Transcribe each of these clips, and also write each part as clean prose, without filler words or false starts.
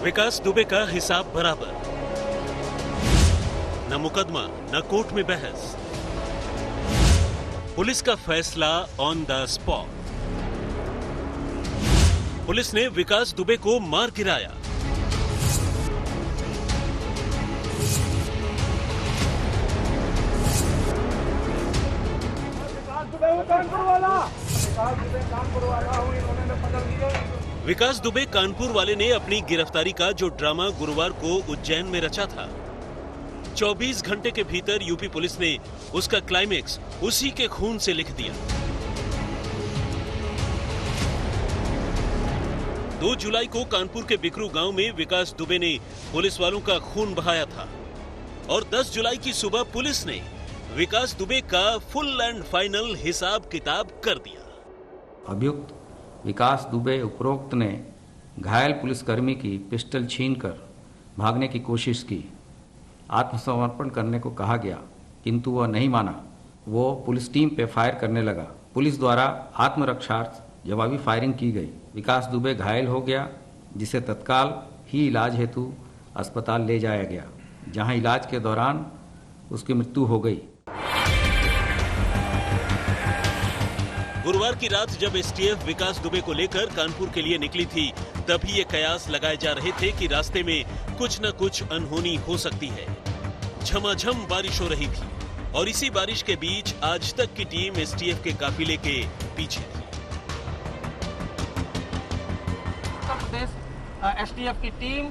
विकास दुबे का हिसाब बराबर, न मुकदमा न कोर्ट में बहस, पुलिस का फैसला ऑन द स्पॉट। पुलिस ने विकास दुबे को मार गिराया। विकास दुबे कानपुर वाले ने अपनी गिरफ्तारी का जो ड्रामा गुरुवार को उज्जैन में रचा था, 24 घंटे के भीतर यूपी पुलिस ने उसका क्लाइमेक्स उसी के खून से लिख दिया। 2 जुलाई को कानपुर के बिकरू गांव में विकास दुबे ने पुलिस वालों का खून बहाया था और 10 जुलाई की सुबह पुलिस ने विकास दुबे का फुल एंड फाइनल हिसाब किताब कर दिया। अभियुक्त विकास दुबे उपरोक्त ने घायल पुलिसकर्मी की पिस्टल छीनकर भागने की कोशिश की। आत्मसमर्पण करने को कहा गया, किंतु वह नहीं माना। वो पुलिस टीम पे फायर करने लगा। पुलिस द्वारा आत्मरक्षार्थ जवाबी फायरिंग की गई। विकास दुबे घायल हो गया, जिसे तत्काल ही इलाज हेतु अस्पताल ले जाया गया, जहां इलाज के दौरान उसकी मृत्यु हो गई। गुरुवार की रात जब एसटीएफ विकास दुबे को लेकर कानपुर के लिए निकली थी, तभी ये कयास लगाए जा रहे थे कि रास्ते में कुछ न कुछ अनहोनी हो सकती है। झमाझम बारिश हो रही थी और इसी बारिश के बीच आज तक की टीम एसटीएफ के काफिले के पीछे थी। उत्तर प्रदेश एसटीएफ की टीम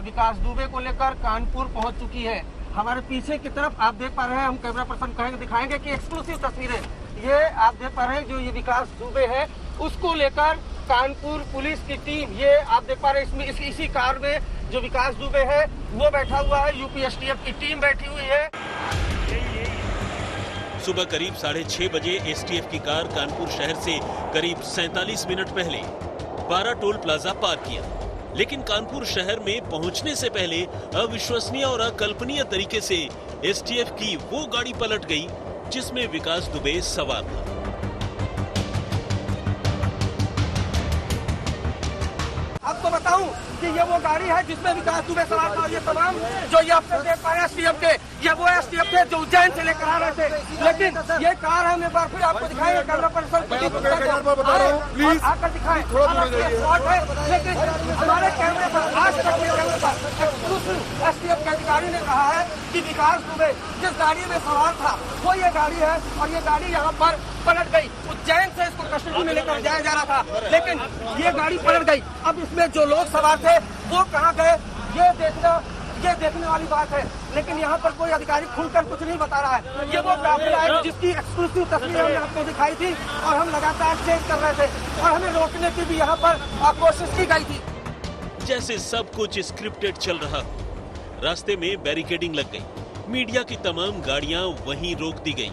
विकास दुबे को लेकर कानपुर पहुंच चुकी है। हमारे पीछे की तरफ आप देख पा रहे हैं, हम कैमरा पर्सन कहेंगे दिखाएंगे कि एक्सक्लूसिव तस्वीरें ये आप देख पा रहे हैं। जो ये विकास दुबे है उसको लेकर कानपुर पुलिस की टीम, ये आप देख पा रहे हैं, इसमें इसी कार में जो विकास दुबे है वो बैठा हुआ है, यूपी एसटीएफ की टीम बैठी हुई है। सुबह करीब 6:30 बजे एसटीएफ की कार कानपुर शहर से करीब 47 मिनट पहले 12 टोल प्लाजा पार किया, लेकिन कानपुर शहर में पहुंचने से पहले अविश्वसनीय और अकल्पनीय तरीके से एसटीएफ की वो गाड़ी पलट गई जिसमें विकास दुबे सवार था। आपको बताऊं कि ये वो गाड़ी है जिसमें विकास दुबे सवार था। ये तमाम जो ये अफसर देख पा रहे हैं एसटीएफ के, ये वो एसटीएफ थे जो उज्जैन से लेकर आ रहे थे। लेकिन ये कार हम एक बार फिर आपको दिखाएंगे, कैमरा पर्सन प्लीज आकर दिखाएं। लेकिन हमारे कैमरे पर आज तक एसटीएफ के अधिकारी ने कहा है कि विकास दुबे जिस गाड़ी में सवार था वो ये गाड़ी है और ये गाड़ी यहाँ पर पलट गई। उज्जैन से इसको कस्टडी में लेकर जाया जा रहा था, लेकिन ये गाड़ी पलट गई। अब इसमें जो लोग सवार थे वो कहाँ गए ये देखने वाली बात है। लेकिन यहाँ पर कोई अधिकारी खुलकर कुछ नहीं बता रहा है। ये वो काफिला है जिसकी एक्सक्लूसिव तस्वीर हमने आपको दिखाई थी और हम लगातार चेक कर रहे थे और हमें रोकने की भी यहाँ पर कोशिश की गई थी। जैसे सब कुछ स्क्रिप्टेड चल रहा हो। रास्ते में बैरिकेडिंग लग गई, मीडिया की तमाम गाड़ियां वहीं रोक दी गई।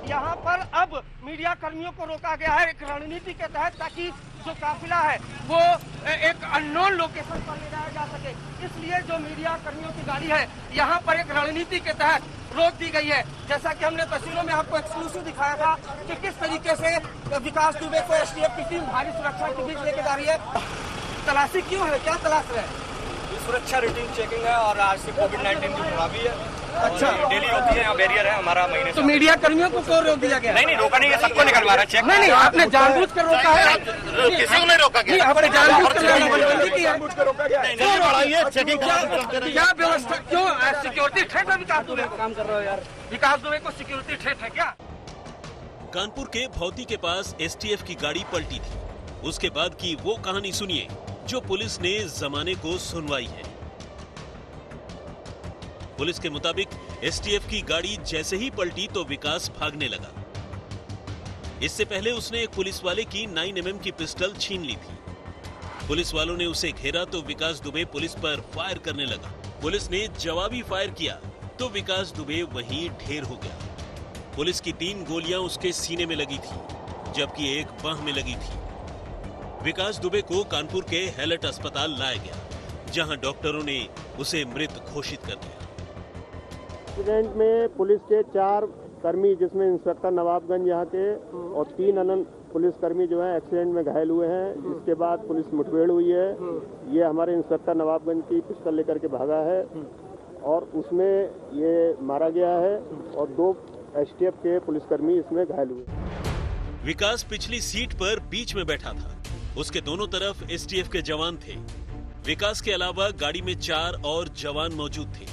यहाँ पर अब मीडिया कर्मियों को रोका गया है एक रणनीति के तहत, ताकि जो काफिला है वो एक अननोन लोकेशन पर ले जाया जा सके। इसलिए जो मीडिया कर्मियों की गाड़ी है यहाँ पर एक रणनीति के तहत रोक दी गई है। जैसा कि हमने तस्वीरों में आपको एक्सक्लूसिव दिखाया था कि किस तरीके से विकास दुबे को एसटीएफ की टीम भारी सुरक्षा के बीच लेके जा रही है। तलाशी क्यों है, क्या तलाश है? सुरक्षा रूटीन चेकिंग है और आज से कोविड-19 की थोड़ा भी है। अच्छा, डेली होती है, यहाँ बैरियर है हमारा महीने से। तो मीडिया कर्मियों को क्यों रोक दिया गया? नहीं रोका नहीं है, सबको निकलवा रहा है चेक। नहीं आपने जानबूझ कर रोका है। किसी को नहीं रोका गया, आपने जानबूझ कर रोका गया। क्या व्यवस्था, क्यों सिक्योरिटी थ्रेट है? विकास दुबे काम कर रहे हो यार, विकास दुबे को सिक्योरिटी थ्रेट है क्या? कानपुर के भौती के पास एसटीएफ की गाड़ी पलटी थी। उसके बाद की वो कहानी सुनिए जो पुलिस ने जमाने को सुनवाई है। पुलिस के मुताबिक एसटीएफ की गाड़ी जैसे ही पलटी तो विकास भागने लगा। इससे पहले उसने एक पुलिस वाले की 9mm की पिस्टल छीन ली थी। पुलिस वालों ने उसे घेरा तो विकास दुबे पुलिस पर फायर करने लगा। पुलिस ने जवाबी फायर किया तो विकास दुबे वहीं ढेर हो गया। पुलिस की 3 गोलियां उसके सीने में लगी थी, जबकि एक बाह में लगी थी। विकास दुबे को कानपुर के हैलट अस्पताल लाया गया, जहां डॉक्टरों ने उसे मृत घोषित कर दिया। एक्सीडेंट में पुलिस के 4 कर्मी जिसमें इंस्पेक्टर नवाबगंज यहाँ के और 3 अन्य पुलिसकर्मी जो हैं एक्सीडेंट में घायल हुए हैं, जिसके बाद पुलिस मुठभेड़ हुई है। ये हमारे इंस्पेक्टर नवाबगंज की पिस्टल लेकर के भागा है और उसमें ये मारा गया है और 2 STF के पुलिसकर्मी इसमें घायल हुए। विकास पिछली सीट पर बीच में बैठा था। उसके दोनों तरफ STF के जवान थे। विकास के अलावा गाड़ी में 4 और जवान मौजूद थे।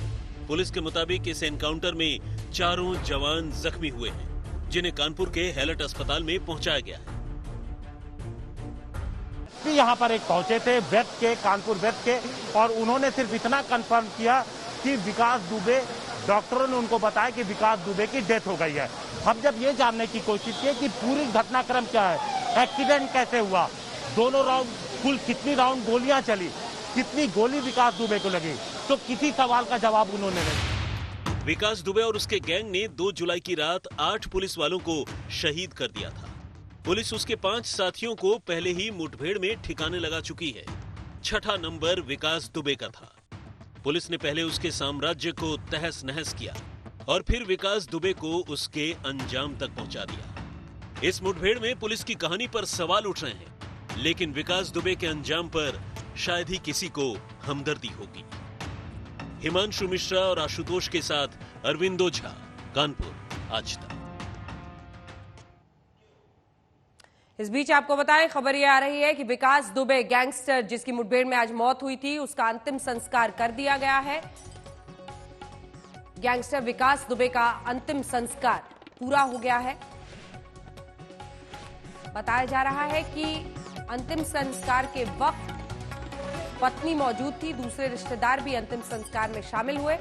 पुलिस के मुताबिक इस एनकाउंटर में 4 जवान जख्मी हुए हैं, जिन्हें कानपुर के हैलट अस्पताल में पहुंचाया गया है। यहाँ पर एक पहुंचे थे वेस्ट के, कानपुर वेस्ट के, और उन्होंने सिर्फ इतना कंफर्म किया कि विकास दुबे, डॉक्टरों ने उनको बताया कि विकास दुबे की डेथ हो गई है। हम जब ये जानने की कोशिश की कि पूरी घटनाक्रम क्या है, एक्सीडेंट कैसे हुआ, दोनों राउंड कुल कितनी राउंड गोलियां चली, कितनी गोली विकास दुबे को लगी, तो किसी सवाल का जवाब उन्होंने नहीं। विकास दुबे और उसके गैंग ने 2 जुलाई की रात 8 पुलिस वालों को शहीद कर दिया था। पुलिस उसके 5 साथियों को पहले ही मुठभेड़ में ठिकाने लगा चुकी है। 6ठा नंबर विकास दुबे का था। पुलिस ने पहले उसके साम्राज्य को तहस नहस किया और फिर विकास दुबे को उसके अंजाम तक पहुंचा दिया। इस मुठभेड़ में पुलिस की कहानी पर सवाल उठ रहे हैं, लेकिन विकास दुबे के अंजाम पर शायद ही किसी को हमदर्दी होगी। हिमांशु मिश्रा और आशुतोष के साथ अरविंदो झा, कानपुर, आज तक। इस बीच आपको बताएं, खबर ये आ रही है कि विकास दुबे गैंगस्टर जिसकी मुठभेड़ में आज मौत हुई थी, उसका अंतिम संस्कार कर दिया गया है। गैंगस्टर विकास दुबे का अंतिम संस्कार पूरा हो गया है। बताया जा रहा है कि अंतिम संस्कार के वक्त पत्नी मौजूद थी, दूसरे रिश्तेदार भी अंतिम संस्कार में शामिल हुए।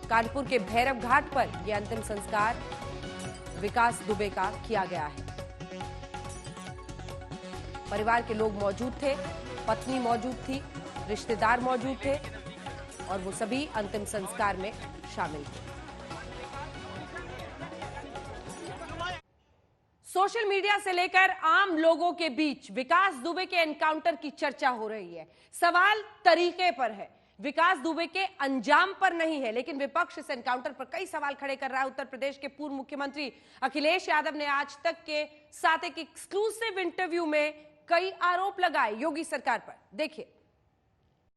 कानपुर के भैरव घाट पर यह अंतिम संस्कार विकास दुबे का किया गया है। परिवार के लोग मौजूद थे, पत्नी मौजूद थी, रिश्तेदार मौजूद थे और वो सभी अंतिम संस्कार में शामिल थे। सोशल मीडिया से लेकर आम लोगों के बीच विकास दुबे के एनकाउंटर की चर्चा हो रही है। सवाल तरीके पर है, विकास दुबे के अंजाम पर नहीं है, लेकिन विपक्ष इस एनकाउंटर पर कई सवाल खड़े कर रहा है। उत्तर प्रदेश के पूर्व मुख्यमंत्री अखिलेश यादव ने आज तक के साथ एक एक्सक्लूसिव इंटरव्यू में कई आरोप लगाए योगी सरकार पर। देखिए,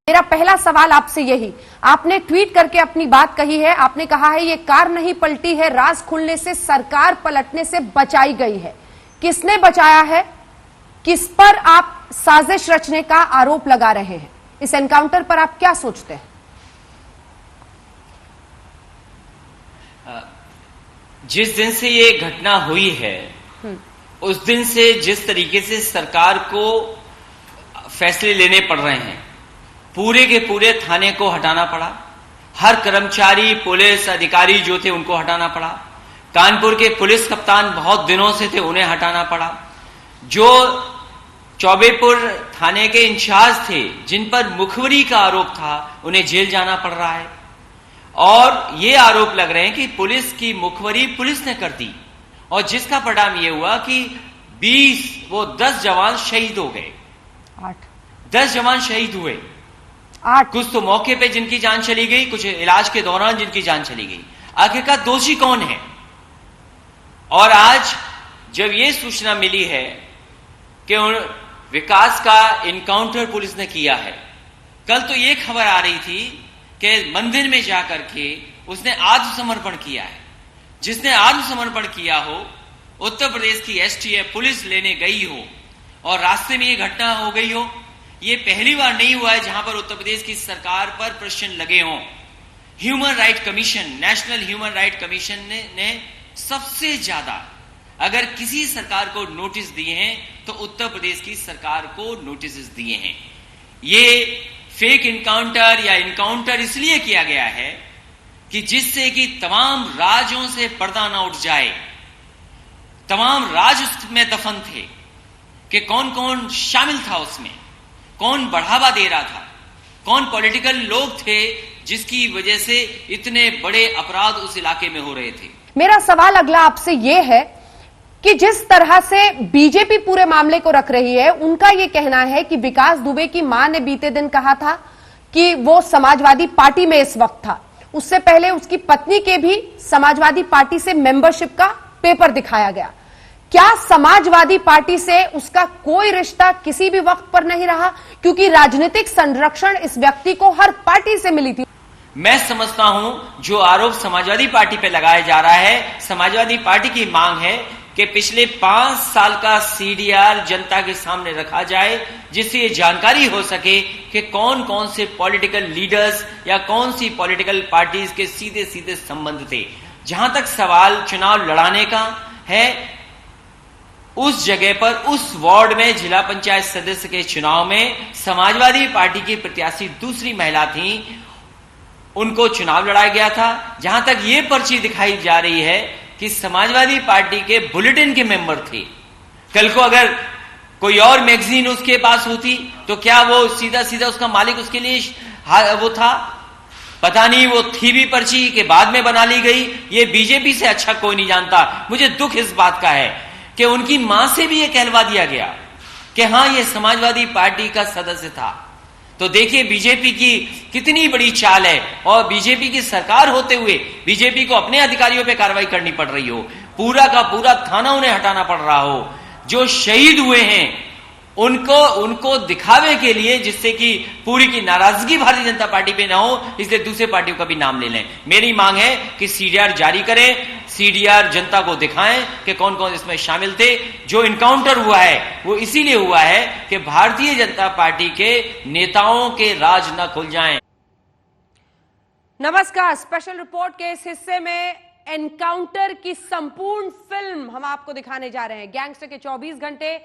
मेरा पहला सवाल आपसे यही, आपने ट्वीट करके अपनी बात कही है, आपने कहा है ये कार नहीं पलटी है, राज खुलने से सरकार पलटने से बचाई गई है। किसने बचाया है? किस पर आप साजिश रचने का आरोप लगा रहे हैं? इस एनकाउंटर पर आप क्या सोचते हैं? जिस दिन से ये घटना हुई है उस दिन से जिस तरीके से सरकार को फैसले लेने पड़ रहे हैं, पूरे के पूरे थाने को हटाना पड़ा, हर कर्मचारी पुलिस अधिकारी जो थे उनको हटाना पड़ा, कानपुर के पुलिस कप्तान बहुत दिनों से थे उन्हें हटाना पड़ा, जो चौबेपुर थाने के इंचार्ज थे जिन पर मुखबिरी का आरोप था उन्हें जेल जाना पड़ रहा है। और ये आरोप लग रहे हैं कि पुलिस की मुखबिरी पुलिस ने कर दी और जिसका परिणाम ये हुआ कि 10 जवान शहीद हो गए। 10 जवान शहीद हुए, 8 कुछ तो मौके पे जिनकी जान चली गई, कुछ इलाज के दौरान जिनकी जान चली गई। आखिरकार दोषी कौन है? और आज जब ये सूचना मिली है कि विकास का इनकाउंटर पुलिस ने किया है, कल तो ये खबर आ रही थी कि मंदिर में जाकर के उसने आत्मसमर्पण किया है। जिसने आत्मसमर्पण किया हो, उत्तर प्रदेश की STF पुलिस लेने गई हो और रास्ते में ये घटना हो गई हो, ये पहली बार नहीं हुआ है जहां पर उत्तर प्रदेश की सरकार पर प्रश्न लगे हों। Human right commission, national human right commission ने सबसे ज्यादा अगर किसी सरकार को नोटिस दिए हैं तो उत्तर प्रदेश की सरकार को नोटिस दिए हैं। ये फेक इनकाउंटर या इनकाउंटर इसलिए किया गया है कि जिससे कि तमाम राज्यों से पर्दा ना उठ जाए। तमाम राज उसमें दफन थे कि कौन कौन शामिल था उसमें, कौन बढ़ावा दे रहा था, कौन पॉलिटिकल लोग थे जिसकी वजह से इतने बड़े अपराध उस इलाके में हो रहे थे। मेरा सवाल अगला आपसे यह है कि जिस तरह से बीजेपी पूरे मामले को रख रही है, उनका यह कहना है कि विकास दुबे की मां ने बीते दिन कहा था कि वो समाजवादी पार्टी में इस वक्त था। उससे पहले उसकी पत्नी के भी समाजवादी पार्टी से मेंबरशिप का पेपर दिखाया गया। क्या समाजवादी पार्टी से उसका कोई रिश्ता किसी भी वक्त पर नहीं रहा, क्योंकि राजनीतिक संरक्षण इस व्यक्ति को हर पार्टी से मिली थी? मैं समझता हूं जो आरोप समाजवादी पार्टी पे लगाया जा रहा है, समाजवादी पार्टी की मांग है कि पिछले 5 साल का सीडीआर जनता के सामने रखा जाए, जिससे ये जानकारी हो सके कि कौन कौन से पॉलिटिकल लीडर्स या कौन सी पॉलिटिकल पार्टीज के सीधे सीधे संबंध थे। जहां तक सवाल चुनाव लड़ाने का है, उस जगह पर उस वार्ड में जिला पंचायत सदस्य के चुनाव में समाजवादी पार्टी की प्रत्याशी दूसरी महिला थी, उनको चुनाव लड़ाया गया था। जहां तक ये पर्ची दिखाई जा रही है कि समाजवादी पार्टी के बुलेटिन के मेंबर थे। कल को अगर कोई और मैगजीन उसके पास होती तो क्या वो सीधा सीधा उसका मालिक उसके लिए वो था? पता नहीं, वो थी भी पर्ची के बाद में बना ली गई। ये बीजेपी से अच्छा कोई नहीं जानता। मुझे दुख इस बात का है कि उनकी मां से भी ये कहलवा दिया गया कि हां ये समाजवादी पार्टी का सदस्य था। तो देखिए बीजेपी की कितनी बड़ी चाल है, और बीजेपी की सरकार होते हुए बीजेपी को अपने अधिकारियों पे कार्रवाई करनी पड़ रही हो, पूरा का पूरा थाना उन्हें हटाना पड़ रहा हो। जो शहीद हुए हैं उनको दिखावे के लिए, जिससे कि पूरी की नाराजगी भारतीय जनता पार्टी पे ना हो, इसलिए दूसरे पार्टियों का भी नाम ले लें। मेरी मांग है कि सीडीआर जारी करें, सीडीआर जनता को दिखाएं कि कौन कौन इसमें शामिल थे। जो इनकाउंटर हुआ है वो इसीलिए हुआ है कि भारतीय जनता पार्टी के नेताओं के राज न खुल जाएं। नमस्कार, स्पेशल रिपोर्ट के इस हिस्से में एनकाउंटर की संपूर्ण फिल्म हम आपको दिखाने जा रहे हैं। गैंगस्टर के 24 घंटे,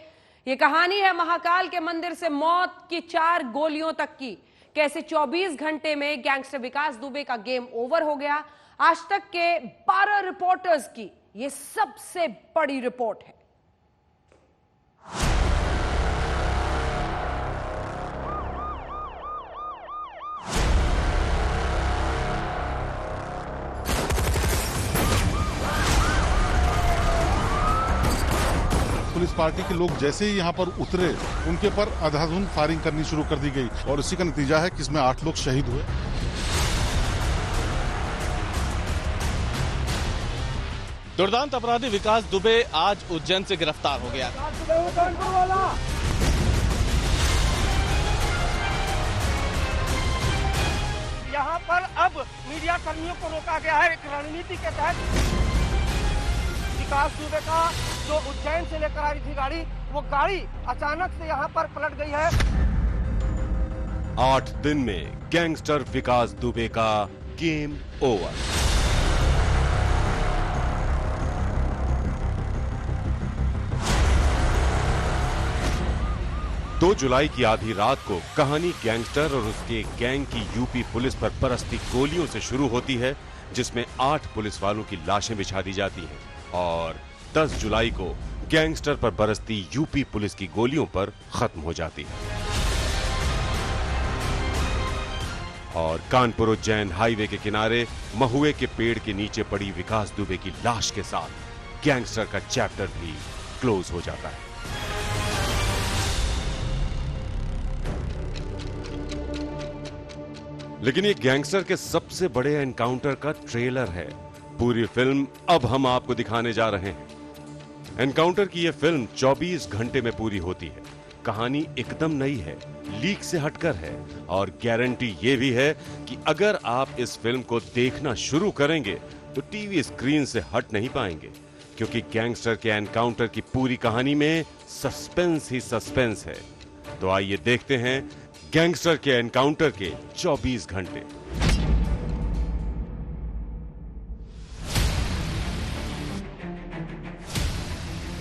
ये कहानी है महाकाल के मंदिर से मौत की 4 गोलियों तक की। कैसे 24 घंटे में गैंगस्टर विकास दुबे का गेम ओवर हो गया। आज तक के 12 रिपोर्टर्स की ये सबसे बड़ी रिपोर्ट है। पुलिस पार्टी के लोग जैसे ही यहाँ पर उतरे, उनके पर अंधाधुंध फायरिंग करनी शुरू कर दी गई, और इसी का नतीजा है कि इसमें 8 लोग शहीद हुए। दुर्दांत अपराधी विकास दुबे आज उज्जैन से गिरफ्तार हो गया। यहाँ पर अब मीडिया कर्मियों को रोका गया है एक रणनीति के तहत। विकास दुबे का जो उज्जैन से लेकर आई थी गाड़ी, वो गाड़ी अचानक से यहाँ पर पलट गई है। 8 दिन में गैंगस्टर विकास दुबे का गेम ओवर। दो जुलाई की आधी रात को कहानी गैंगस्टर और उसके गैंग की यूपी पुलिस पर बरसती गोलियों से शुरू होती है, जिसमें 8 पुलिस वालों की लाशें बिछा दी जाती हैं, और 10 जुलाई को गैंगस्टर पर बरसती यूपी पुलिस की गोलियों पर खत्म हो जाती है। और कानपुर उज्जैन हाईवे के किनारे महुए के पेड़ के नीचे पड़ी विकास दुबे की लाश के साथ गैंगस्टर का चैप्टर भी क्लोज हो जाता है। लेकिन ये गैंगस्टर के सबसे बड़े एनकाउंटर का ट्रेलर है। पूरी फिल्म अब हम आपको दिखाने जा रहे हैं। एनकाउंटर की यह फिल्म 24 घंटे में पूरी होती है। कहानी एकदम नई है, लीक से हटकर है, और गारंटी ये भी है कि अगर आप इस फिल्म को देखना शुरू करेंगे तो टीवी स्क्रीन से हट नहीं पाएंगे, क्योंकि गैंगस्टर के एनकाउंटर की पूरी कहानी में सस्पेंस ही सस्पेंस है। तो आइए देखते हैं गैंगस्टर के एनकाउंटर के 24 घंटे।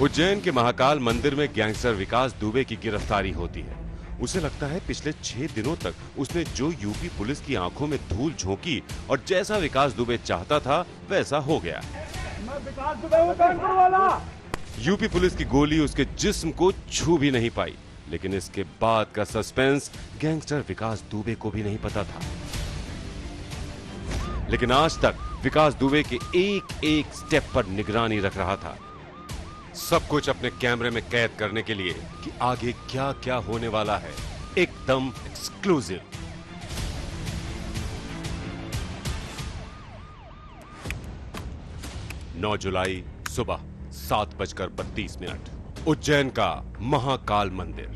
उज्जैन के महाकाल मंदिर में गैंगस्टर विकास दुबे की गिरफ्तारी होती है। उसे लगता है पिछले 6 दिनों तक उसने जो यूपी पुलिस की आंखों में धूल झोंकी और जैसा विकास दुबे चाहता था वैसा हो गया। यूपी पुलिस की गोली उसके जिस्म को छू भी नहीं पाई। लेकिन इसके बाद का सस्पेंस गैंगस्टर विकास दुबे को भी नहीं पता था। लेकिन आज तक विकास दुबे के एक एक स्टेप पर निगरानी रख रहा था, सब कुछ अपने कैमरे में कैद करने के लिए कि आगे क्या क्या होने वाला है, एकदम एक्सक्लूसिव। 9 जुलाई सुबह 7:32। उज्जैन का महाकाल मंदिर।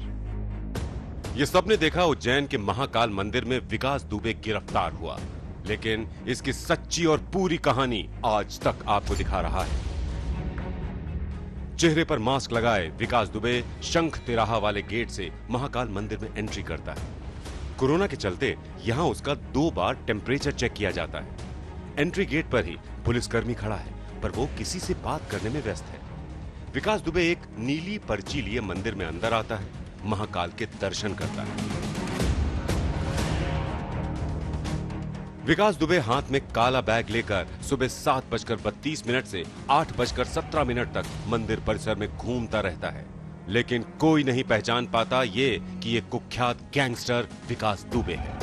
ये सबने देखा उज्जैन के महाकाल मंदिर में विकास दुबे गिरफ्तार हुआ, लेकिन इसकी सच्ची और पूरी कहानी आज तक आपको दिखा रहा है। चेहरे पर मास्क लगाए विकास दुबे शंख तिराहा वाले गेट से महाकाल मंदिर में एंट्री करता है। कोरोना के चलते यहां उसका 2 बार टेम्परेचर चेक किया जाता है। एंट्री गेट पर ही पुलिसकर्मी खड़ा है, पर वो किसी से बात करने में व्यस्त है। विकास दुबे एक नीली पर्ची लिए मंदिर में अंदर आता है, महाकाल के दर्शन करता है। विकास दुबे हाथ में काला बैग लेकर सुबह 7:32 से 8:17 तक मंदिर परिसर में घूमता रहता है, लेकिन कोई नहीं पहचान पाता ये कि ये कुख्यात गैंगस्टर विकास दुबे है।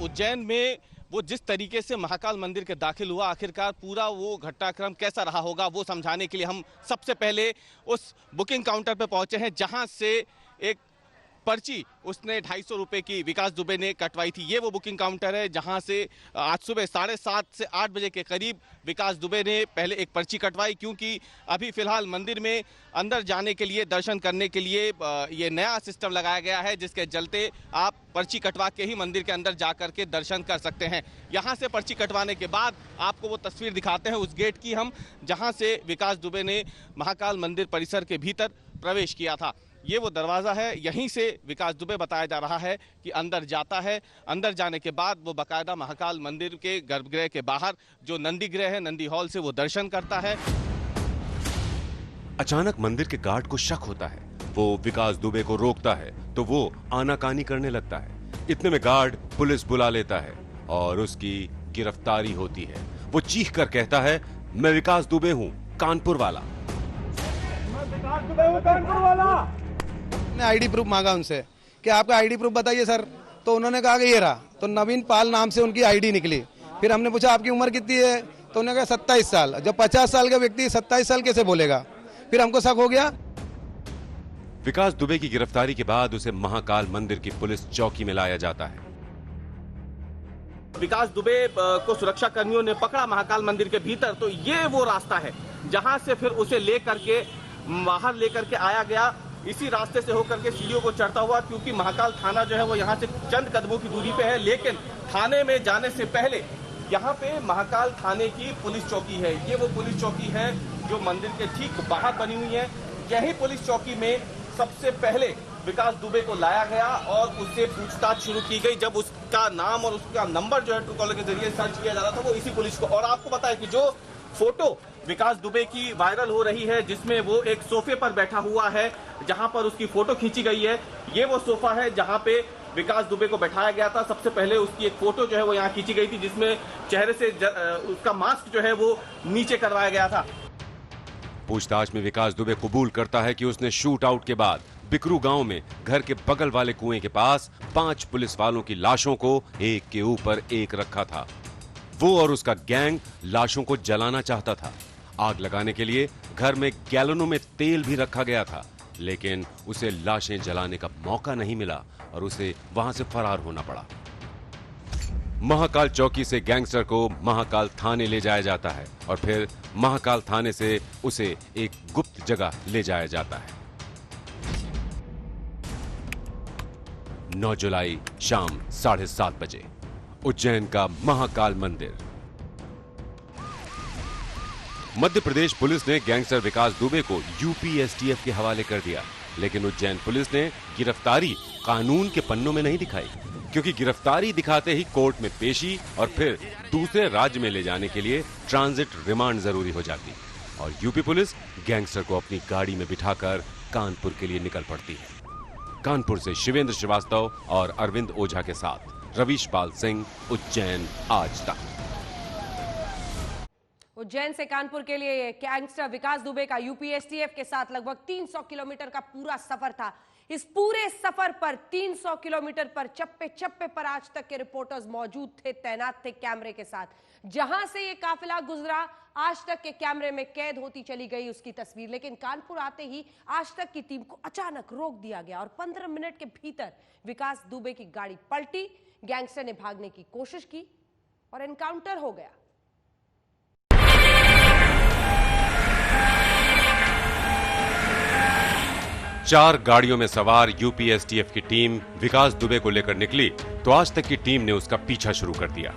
उज्जैन में वो जिस तरीके से महाकाल मंदिर के दाखिल हुआ, आखिरकार पूरा वो घटनाक्रम कैसा रहा होगा, वो समझाने के लिए हम सबसे पहले उस बुकिंग काउंटर पर पहुंचे हैं, जहां से एक पर्ची उसने 250 रुपए की विकास दुबे ने कटवाई थी। ये वो बुकिंग काउंटर है जहां से आज सुबह 7:30 से 8 बजे के करीब विकास दुबे ने पहले एक पर्ची कटवाई, क्योंकि अभी फिलहाल मंदिर में अंदर जाने के लिए, दर्शन करने के लिए ये नया सिस्टम लगाया गया है, जिसके चलते आप पर्ची कटवा के ही मंदिर के अंदर जाकर के दर्शन कर सकते हैं। यहाँ से पर्ची कटवाने के बाद आपको वो तस्वीर दिखाते हैं उस गेट की हम, जहाँ से विकास दुबे ने महाकाल मंदिर परिसर के भीतर प्रवेश किया था। ये वो दरवाजा है, यहीं से विकास दुबे बताया जा रहा है कि अंदर जाता है। अंदर जाने के बाद वो बाकायदा महाकाल मंदिर के गर्भगृह के बाहर जो नंदी गृह है, नंदी हॉल से वो दर्शन करता है। अचानक मंदिर के गार्ड को शक होता है, वो विकास दुबे को रोकता है तो वो आनाकानी करने लगता है। इतने में गार्ड पुलिस बुला लेता है और उसकी गिरफ्तारी होती है। वो चीख कर कहता है, मैं विकास दुबे हूँ, कानपुर वाला। आईडी प्रूफ मांगा उनसे कि आपका आईडी प्रूफ बताइए सर, तो उन्होंने कहा कि ये रहा। तो नवीन पाल नाम से उनकी आईडी निकली। फिर हमने पूछा आपकी उम्र कितनी है, तो उन्होंने कहा 27 साल। जब 50 साल का व्यक्ति 27 साल कैसे बोलेगा? फिर हमको शक हो गया। विकास दुबे की गिरफ्तारी के बाद उसे महाकाल मंदिर की पुलिस चौकी में लाया जाता है। विकास दुबे को सुरक्षा कर्मियों ने पकड़ा महाकाल मंदिर के भीतर, तो ये वो रास्ता है जहां से फिर उसे लेकर के बाहर लेकर के आया गया। इसी रास्ते से होकर के सीढ़ियों को चढ़ता हुआ, क्योंकि महाकाल थाना जो है वो यहाँ से चंद कदमों की दूरी पे है, लेकिन थाने में जाने से पहले यहाँ पे महाकाल थाने की पुलिस चौकी है। ये वो पुलिस चौकी है जो मंदिर के ठीक बाहर बनी हुई है। यही पुलिस चौकी में सबसे पहले विकास दुबे को लाया गया और उससे पूछताछ शुरू की गई। जब उसका नाम और उसका नंबर जो है ट्रू कॉलर के जरिए सर्च किया जा रहा था, वो इसी पुलिस को। और आपको पता है कि जो फोटो विकास दुबे की वायरल हो रही है, जिसमें वो एक सोफे पर बैठा हुआ है, जहां पर उसकी फोटो खींची गई है, ये वो सोफा है जहां पे विकास दुबे को बैठाया गया था। सबसे पहले उसकी एक फोटो जो है वो यहाँ खींची गई थी, जिसमें चेहरे से उसका मास्क जो है वो नीचे करवाया गया था। पूछताछ में विकास दुबे कबूल करता है कि उसने शूट आउट के बाद बिकरू गांव में घर के बगल वाले कुएं के पास 5 पुलिस वालों की लाशों को एक के ऊपर एक रखा था। वो और उसका गैंग लाशों को जलाना चाहता था। आग लगाने के लिए घर में गैलनों में तेल भी रखा गया था, लेकिन उसे लाशें जलाने का मौका नहीं मिला और उसे वहां से फरार होना पड़ा। महाकाल चौकी से गैंगस्टर को महाकाल थाने ले जाया जाता है और फिर महाकाल थाने से उसे एक गुप्त जगह ले जाया जाता है। 9 जुलाई शाम 7:30 बजे उज्जैन का महाकाल मंदिर। मध्य प्रदेश पुलिस ने गैंगस्टर विकास दुबे को यूपी एसटीएफ के हवाले कर दिया, लेकिन उज्जैन पुलिस ने गिरफ्तारी कानून के पन्नों में नहीं दिखाई, क्योंकि गिरफ्तारी दिखाते ही कोर्ट में पेशी और फिर दूसरे राज्य में ले जाने के लिए ट्रांजिट रिमांड जरूरी हो जाती और यूपी पुलिस गैंगस्टर को अपनी गाड़ी में बिठाकर कानपुर के लिए निकल पड़ती है। कानपुर से शिवेंद्र श्रीवास्तव और अरविंद ओझा के साथ रवीश पाल सिंह, उज्जैन आज तक। उज्जैन से कानपुर के लिए गैंगस्टर विकास दुबे का यूपी एसटीएफ के साथ लगभग 300 किलोमीटर का पूरा सफर था। इस पूरे सफर पर 300 किलोमीटर पर चप्पे चप्पे पर आज तक के रिपोर्टर्स मौजूद थे, तैनात थे कैमरे के साथ। जहां से ये काफिला गुजरा, आज तक के कैमरे में कैद होती चली गई उसकी तस्वीर। लेकिन कानपुर आते ही आज तक की टीम को अचानक रोक दिया गया और 15 मिनट के भीतर विकास दुबे की गाड़ी पलटी। गैंगस्टर ने भागने की कोशिश की, और एनकाउंटर हो गया। चार गाड़ियों में सवार यूपी एसटीएफ की टीम विकास दुबे को लेकर निकली तो आज तक की टीम ने उसका पीछा शुरू कर दिया।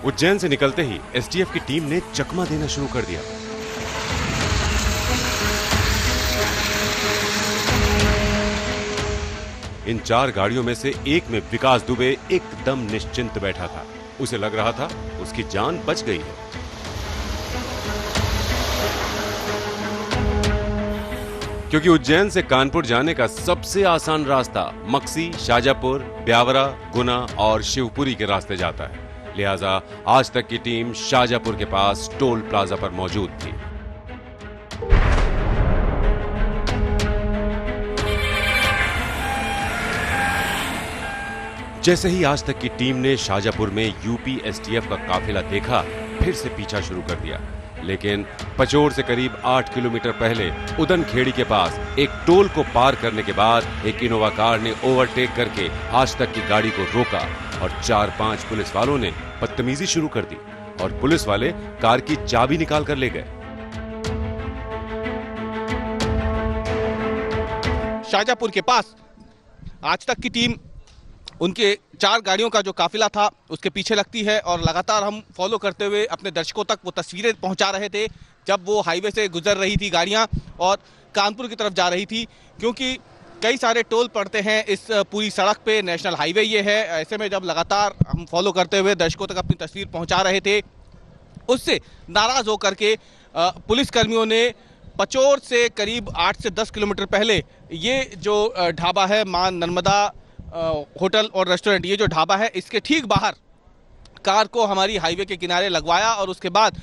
उज्जैन से निकलते ही एसटीएफ की टीम ने चकमा देना शुरू कर दिया। इन चार गाड़ियों में से एक में विकास दुबे एकदम निश्चिंत बैठा था। उसे लग रहा था उसकी जान बच गई है। क्योंकि उज्जैन से कानपुर जाने का सबसे आसान रास्ता मक्सी, शाजापुर, ब्यावरा, गुना और शिवपुरी के रास्ते जाता है। लिहाजा आज तक की टीम शाजापुर के पास टोल प्लाजा पर मौजूद थी। जैसे ही आज तक की टीम ने शाजापुर में यूपी एसटीएफ का काफिला देखा, फिर से पीछा शुरू कर दिया। लेकिन पचोर से करीब 8 किलोमीटर पहले उदनखेड़ी के पास एक टोल को पार करने के बाद एक इनोवा कार ने ओवरटेक करके आज तक की गाड़ी को रोका और 4-5 पुलिस वालों ने बदतमीजी शुरू कर दी और पुलिस वाले कार की चाबी निकाल कर ले गए। शाजापुर के पास आज तक की टीम उनके 4 गाड़ियों का जो काफिला था उसके पीछे लगती है और लगातार हम फॉलो करते हुए अपने दर्शकों तक वो तस्वीरें पहुंचा रहे थे जब वो हाईवे से गुजर रही थी गाड़ियां और कानपुर की तरफ जा रही थी, क्योंकि कई सारे टोल पड़ते हैं इस पूरी सड़क पे, नेशनल हाईवे ये है। ऐसे में जब लगातार हम फॉलो करते हुए दर्शकों तक अपनी तस्वीर पहुंचा रहे थे, उससे नाराज होकर के पुलिसकर्मियों ने पचोर से करीब 8 से 10 किलोमीटर पहले ये जो ढाबा है मां नर्मदा होटल और रेस्टोरेंट, ये जो ढाबा है इसके ठीक बाहर कार को हमारी हाईवे के किनारे लगवाया और उसके बाद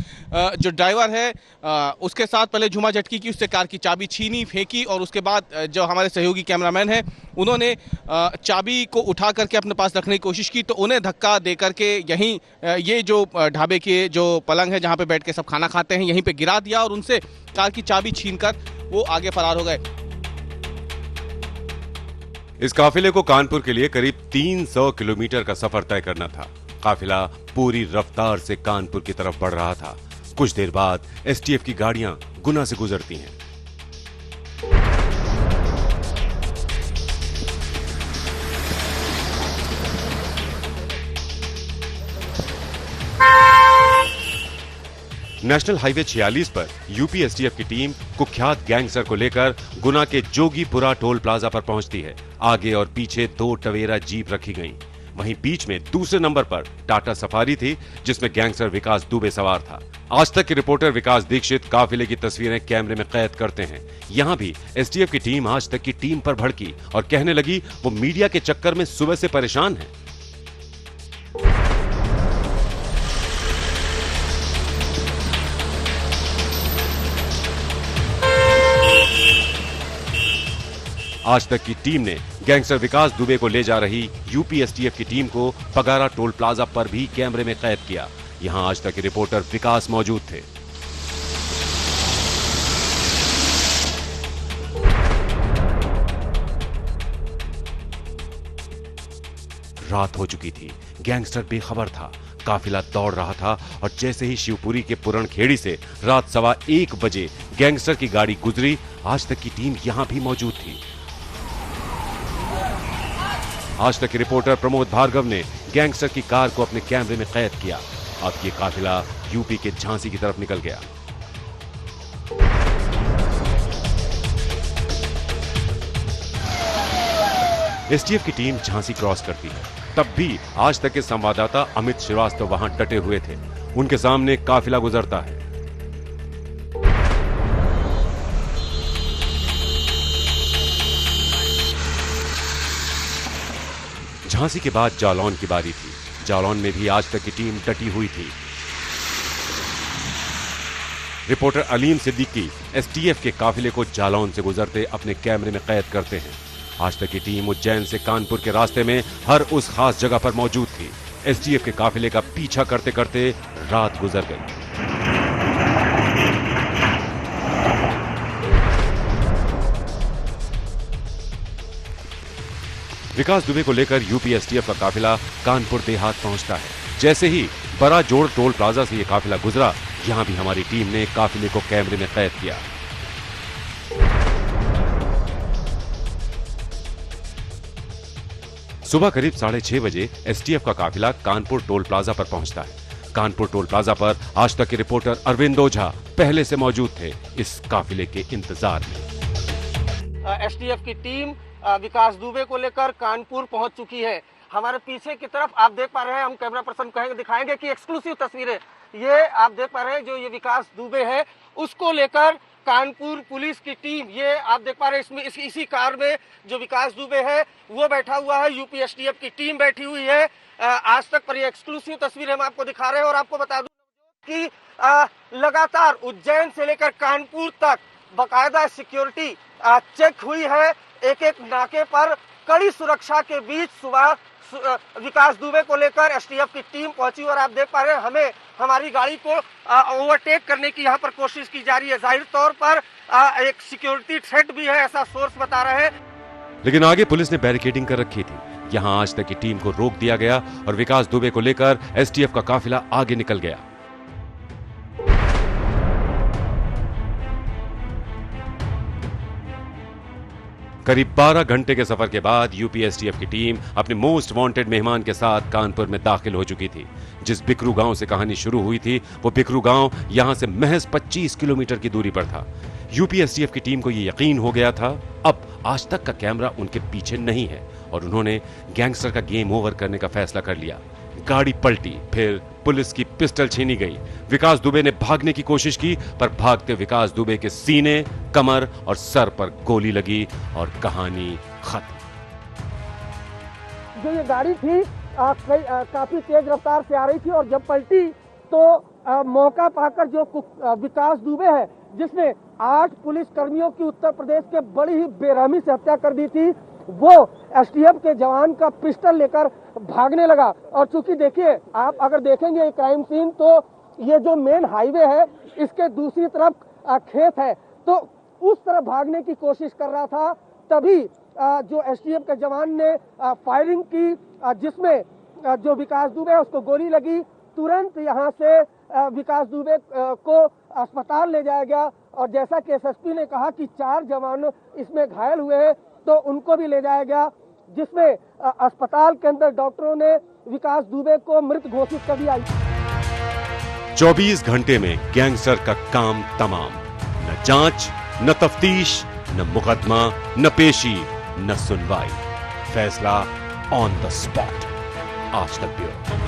जो ड्राइवर है उसके साथ पहले झुमा झटकी की, उससे कार की चाबी छीनी, फेंकी और उसके बाद जो हमारे सहयोगी कैमरामैन हैं उन्होंने चाबी को उठा करके अपने पास रखने की कोशिश की तो उन्हें धक्का दे करके यहीं ये जो ढाबे के जो पलंग है जहाँ पे बैठ के सब खाना खाते हैं यहीं पे गिरा दिया और उनसे कार की चाबी छीनकर वो आगे फरार हो गए। इस काफिले को कानपुर के लिए करीब 300 किलोमीटर का सफर तय करना था। काफिला पूरी रफ्तार से कानपुर की तरफ बढ़ रहा था। कुछ देर बाद एसटीएफ की गाड़ियां गुना से गुजरती हैं। नेशनल हाईवे 46 पर यूपी एसटीएफ की टीम कुख्यात गैंगस्टर को लेकर गुना के जोगीपुरा टोल प्लाजा पर पहुंचती है। आगे और पीछे 2 टवेरा जीप रखी गईं। वहीं बीच में दूसरे नंबर पर टाटा सफारी थी जिसमें गैंगस्टर विकास दुबे सवार था। आज तक के रिपोर्टर विकास दीक्षित काफिले की तस्वीरें कैमरे में कैद करते हैं। यहां भी एसटीएफ की टीम आज तक की टीम पर भड़की और कहने लगी वो मीडिया के चक्कर में सुबह से परेशान है। आज तक की टीम ने गैंगस्टर विकास दुबे को ले जा रही यूपी एसटीएफ की टीम को पगारा टोल प्लाजा पर भी कैमरे में कैद किया। यहां आज तक के रिपोर्टर विकास मौजूद थे। रात हो चुकी थी, गैंगस्टर बेखबर था। काफिला दौड़ रहा था और जैसे ही शिवपुरी के पुरणखेड़ी से रात 1:15 बजे गैंगस्टर की गाड़ी गुजरी, आज तक की टीम यहां भी मौजूद थी। आज तक के रिपोर्टर प्रमोद भार्गव ने गैंगस्टर की कार को अपने कैमरे में कैद किया। अब ये काफिला यूपी के झांसी की तरफ निकल गया। एसटीएफ की टीम झांसी क्रॉस करती है। तब भी आज तक के संवाददाता अमित श्रीवास्तव वहां डटे हुए थे। उनके सामने काफिला गुजरता है। झांसी के बाद जालौन की बारी थी। जालौन में भी आज तक की टीम डटी हुई थी। रिपोर्टर अलीम सिद्दीकी एसटीएफ के काफिले को जालौन से गुजरते अपने कैमरे में कैद करते हैं। आज तक की टीम उज्जैन से कानपुर के रास्ते में हर उस खास जगह पर मौजूद थी। एसटीएफ के काफिले का पीछा करते करते रात गुजर गई। विकास दुबे को लेकर यूपी एसटीएफ का काफिला कानपुर देहात पहुंचता है। जैसे ही बड़ा जोड़ टोल प्लाजा से ये काफिला गुजरा, यहां भी हमारी टीम ने काफिले को कैमरे में कैद किया। सुबह करीब 6:30 बजे एसटीएफ का काफिला कानपुर टोल प्लाजा पर पहुंचता है। कानपुर टोल प्लाजा पर आज तक के रिपोर्टर अरविंद ओझा पहले से मौजूद थे इस काफिले के इंतजार में। एसटीएफ की टीम विकास दुबे को लेकर कानपुर पहुंच चुकी है। हमारे पीछे की तरफ आप देख पा रहे हैं, हम कैमरा पर्सन कहेंगे दिखाएंगे कि एक्सक्लूसिव तस्वीरें ये आप देख पा रहे हैं, जो ये विकास दुबे है उसको लेकर कानपुर पुलिस की टीम, ये आप देख पा रहे हैं इसमें इसी कार में जो विकास दुबे है वो बैठा हुआ है, यूपी एसटीएफ की टीम बैठी हुई है। आज तक पर ये एक्सक्लूसिव तस्वीर हम आपको दिखा रहे हैं और आपको बता दूं कि लगातार उज्जैन से लेकर कानपुर तक बाकायदा सिक्योरिटी चेक हुई है। एक एक नाके पर कड़ी सुरक्षा के बीच सुबह विकास दुबे को लेकर एसटीएफ की टीम पहुंची और आप देख पा रहे हैं हमारी गाड़ी को ओवरटेक करने की यहाँ पर कोशिश की जा रही है। जाहिर तौर पर एक सिक्योरिटी थ्रेट भी है, ऐसा सोर्स बता रहे हैं। लेकिन आगे पुलिस ने बैरिकेडिंग कर रखी थी। यहाँ आज तक की टीम को रोक दिया गया और विकास दुबे को लेकर एसटीएफ का काफिला आगे निकल गया। करीब 12 घंटे के सफर के बाद यूपी एसटीएफ की टीम अपने मोस्ट वांटेड मेहमान के साथ कानपुर में दाखिल हो चुकी थी। जिस बिकरू गांव से कहानी शुरू हुई थी, वो बिकरू गांव यहां से महज 25 किलोमीटर की दूरी पर था। यूपी एसटीएफ की टीम को यह यकीन हो गया था अब आज तक का कैमरा उनके पीछे नहीं है और उन्होंने गैंगस्टर का गेम ओवर करने का फैसला कर लिया। गाड़ी पलटी, फिर पुलिस की पिस्टल छीनी गई। विकास दुबे ने भागने की कोशिश की, पर भागते विकास दुबे के सीने, कमर और सर पर गोली लगी और कहानी खत्म। जो ये गाड़ी थी काफी तेज रफ्तार से आ रही थी और जब पलटी तो मौका पाकर जो विकास दुबे है, जिसने 8 पुलिस कर्मियों की उत्तर प्रदेश के बड़ी ही बेरहमी से हत्या कर दी थी, वो एसटीएफ के जवान का पिस्टल लेकर भागने लगा। और चूंकि देखिए, आप अगर देखेंगे ये क्राइम सीन, तो ये जो मेन हाईवे है इसके दूसरी तरफ खेत है, तो उस तरफ भागने की कोशिश कर रहा था। तभी जो एसटीएफ के जवान ने फायरिंग की, जिसमें जो विकास दुबे है उसको गोली लगी। तुरंत यहाँ से विकास दुबे को अस्पताल ले जाया गया और जैसा कि एसएसपी ने कहा कि 4 जवान इसमें घायल हुए हैं, तो उनको भी ले जाया गया, जिसमें अस्पताल के अंदर डॉक्टरों ने विकास दुबे को मृत घोषित कर दिया। 24 घंटे में गैंगस्टर का काम तमाम। न जांच, न तफ्तीश, न मुकदमा, न पेशी, न सुनवाई। फैसला ऑन द स्पॉट। आज तक ब्यूरो।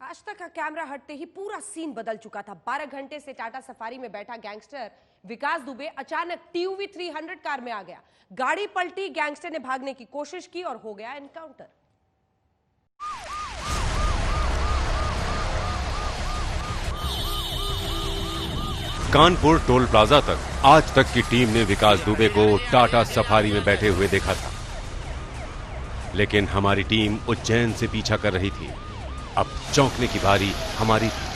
आज तक का कैमरा हटते ही पूरा सीन बदल चुका था। 12 घंटे से टाटा सफारी में बैठा गैंगस्टर विकास दुबे अचानक टीयूवी 300 कार में आ गया। गाड़ी पलटी, गैंगस्टर ने भागने की कोशिश की और हो गया एनकाउंटर। कानपुर टोल प्लाजा तक आज तक की टीम ने विकास दुबे को टाटा सफारी में बैठे हुए देखा था, लेकिन हमारी टीम उज्जैन से पीछा कर रही थी। अब चौंकने की बारी हमारी थी।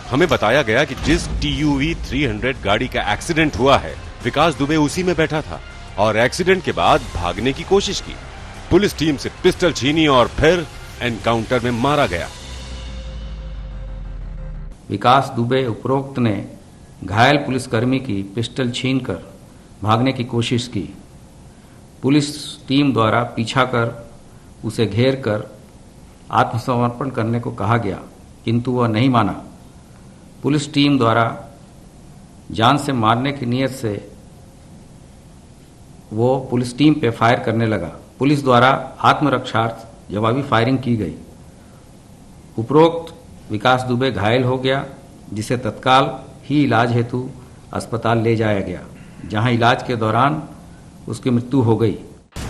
हमें बताया गया कि जिस टीयूवी 300 गाड़ी का एक्सीडेंट हुआ है, विकास दुबे उसी में बैठा था और एक्सीडेंट के बाद भागने की कोशिश की। पुलिस टीम से पिस्टल छीनी और फिर एनकाउंटर में मारा गया। विकास दुबे उपरोक्त ने घायल पुलिसकर्मी की पिस्टल छीनकर भागने की कोशिश की। पुलिस टीम द्वारा पीछा कर उसे घेर कर आत्मसमर्पण करने को कहा गया, किंतु वह नहीं माना। पुलिस टीम द्वारा जान से मारने की नीयत से वो पुलिस टीम पे फायर करने लगा। पुलिस द्वारा आत्मरक्षार्थ जवाबी फायरिंग की गई। उपरोक्त विकास दुबे घायल हो गया, जिसे तत्काल ही इलाज हेतु अस्पताल ले जाया गया, जहां इलाज के दौरान उसकी मृत्यु हो गई।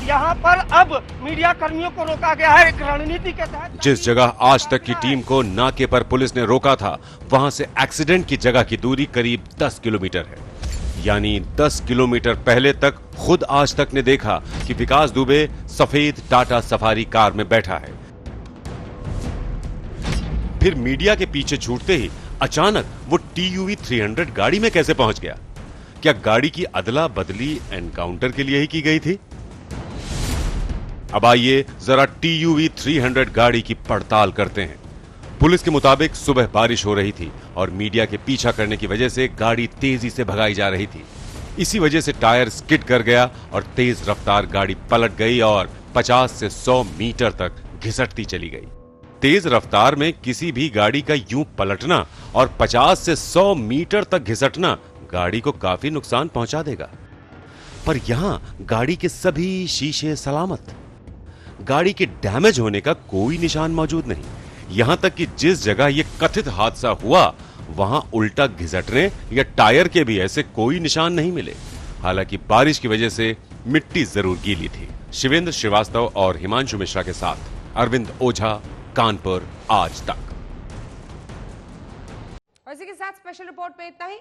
यहाँ पर अब मीडिया कर्मियों को रोका गया है एक रणनीति के तहत। जिस जगह आज तक की टीम को नाके पर पुलिस ने रोका था, वहां से एक्सीडेंट की जगह की दूरी करीब 10 किलोमीटर है। यानी 10 किलोमीटर पहले तक खुद आज तक ने देखा कि विकास दुबे सफेद टाटा सफारी कार में बैठा है। फिर मीडिया के पीछे छूटते ही अचानक वो टीयूवी 300 गाड़ी में कैसे पहुंच गया? क्या गाड़ी की अदला बदली एनकाउंटर के लिए ही की गई थी? अब आइए जरा TUV 300 गाड़ी की पड़ताल करते हैं। पुलिस के मुताबिक सुबह बारिश हो रही थी और मीडिया के पीछा करने की वजह से गाड़ी तेजी से भगाई जा रही थी। इसी वजह से टायर स्किड कर गया और तेज रफ्तार गाड़ी पलट गई और 50 से 100 मीटर तक घिसटती चली गई। तेज रफ्तार में किसी भी गाड़ी का यूं पलटना और 50 से 100 मीटर तक घिसटना गाड़ी को काफी नुकसान पहुंचा देगा। पर यहां गाड़ी के सभी शीशे सलामत, गाड़ी के डैमेज होने का कोई निशान मौजूद नहीं। यहां तक कि जिस जगह यह कथित हादसा हुआ वहां उल्टा घिसटने या टायर के भी ऐसे कोई निशान नहीं मिले। हालांकि बारिश की वजह से मिट्टी जरूर गीली थी। शिवेंद्र श्रीवास्तव और हिमांशु मिश्रा के साथ अरविंद ओझा, कानपुर आज तक। और इसी के साथ स्पेशल रिपोर्ट में इतना ही।